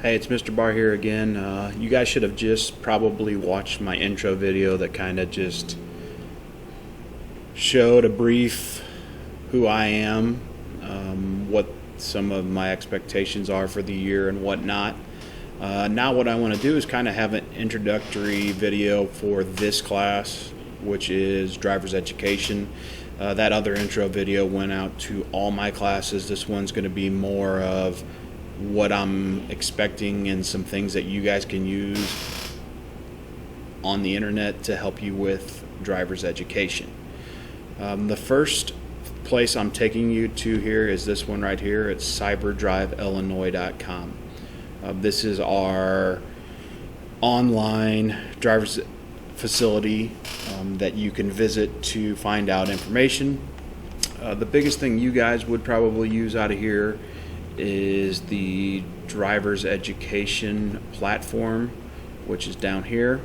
Hey, it's Mr. Barr here again. You guys should have just probably watched my intro video that kind of just showed a brief who I am, what some of my expectations are for the year and whatnot. Now what I want to do is kind of have an introductory video for this class, which is driver's education. That other intro video went out to all my classes. This one's going to be more of what I'm expecting and some things that you guys can use on the internet to help you with driver's education. The first place I'm taking you to here is this one right here. It's cyberdriveillinois.com. This is our online driver's facility that you can visit to find out information. The biggest thing you guys would probably use out of here is the driver's education platform, which is down here,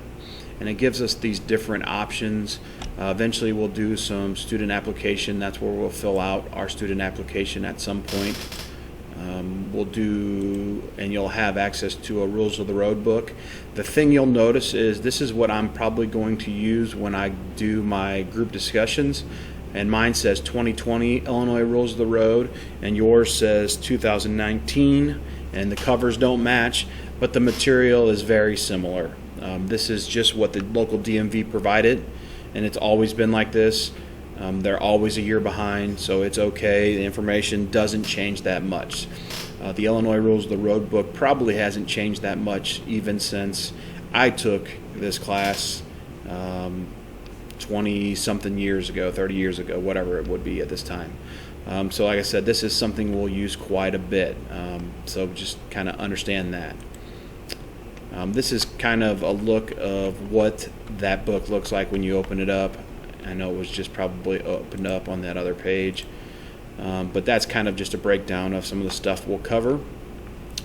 and it gives us these different options. Eventually we'll do some student application. That's where we'll fill out our student application at some point. And you'll have access to a rules of the road book. The thing you'll notice is this is what I'm probably going to use when I do my group discussions. And mine says 2020 Illinois Rules of the Road, and yours says 2019, and the covers don't match, but the material is very similar. This is just what the local DMV provided, and it's always been like this. They're always a year behind, so it's okay. The information doesn't change that much. The Illinois Rules of the Road book probably hasn't changed that much even since I took this class 20-something years ago, 30 years ago, whatever it would be at this time. So like I said, this is something we'll use quite a bit, so just kind of understand that. This is kind of a look of what that book looks like when you open it up. I know it was just probably opened up on that other page, but that's kind of just a breakdown of some of the stuff we'll cover.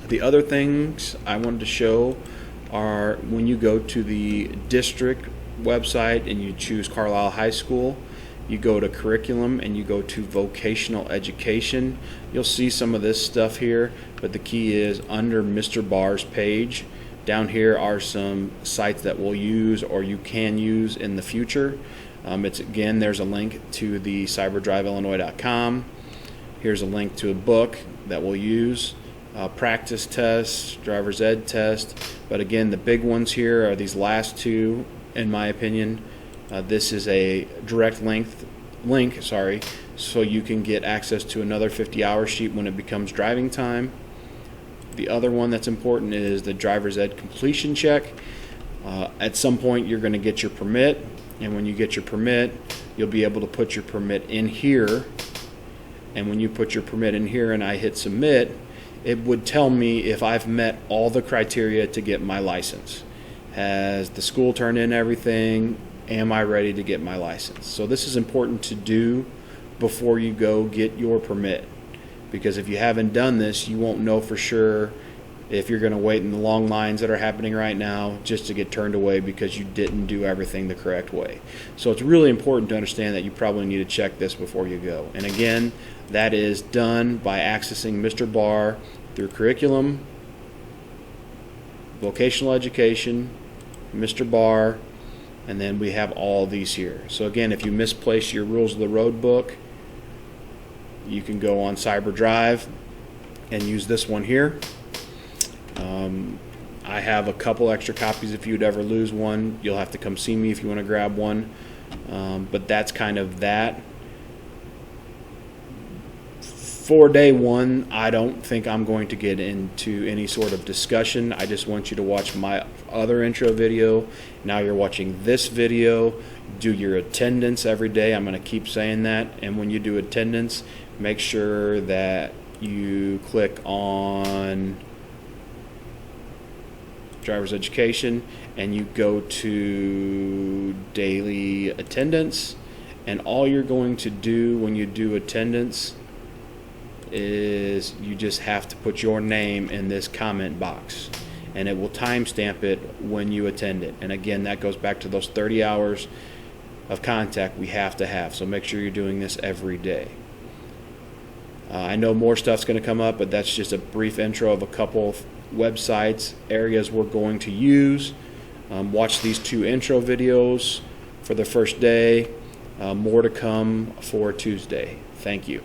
The other things I wanted to show are when you go to the district website and you choose Carlisle High School, you go to curriculum and you go to vocational education. You'll see some of this stuff here, but the key is under Mr. Barr's page. Down here are some sites that we'll use or you can use in the future. Again, there's a link to the cyberdriveillinois.com. Here's a link to a book that we'll use, practice tests, driver's ed test. But again, the big ones here are these last two. In my opinion, this is a direct link, so you can get access to another 50-hour sheet when it becomes driving time. The other one that's important is the driver's ed completion check. At some point, you're going to get your permit, and when you get your permit, you'll be able to put your permit in here. And when you put your permit in here and I hit submit, it would tell me if I've met all the criteria to get my license. Has the school turned in everything? Am I ready to get my license? So this is important to do before you go get your permit, because if you haven't done this, you won't know for sure if you're going to wait in the long lines that are happening right now just to get turned away because you didn't do everything the correct way. So it's really important to understand that you probably need to check this before you go. And again, that is done by accessing Mr. Barr through curriculum, vocational education, Mr. Barr, and then we have all these here. So again, if you misplace your Rules of the Road book, you can go on CyberDrive and use this one here. I have a couple extra copies if you'd ever lose one. You'll have to come see me if you want to grab one. But that's kind of that. For day one, I don't think I'm going to get into any sort of discussion. I just want you to watch my other intro video. Now you're watching this video. Do your attendance every day. I'm going to keep saying that. And when you do attendance, make sure that you click on driver's education and you go to daily attendance. And all you're going to do when you do attendance is you just have to put your name in this comment box, and it will timestamp it when you attend it. And again, that goes back to those 30 hours of contact we have to have. So make sure you're doing this every day. I know more stuff's going to come up, but that's just a brief intro of a couple of websites, areas we're going to use. Watch these 2 intro videos for the first day. More to come for Tuesday. Thank you.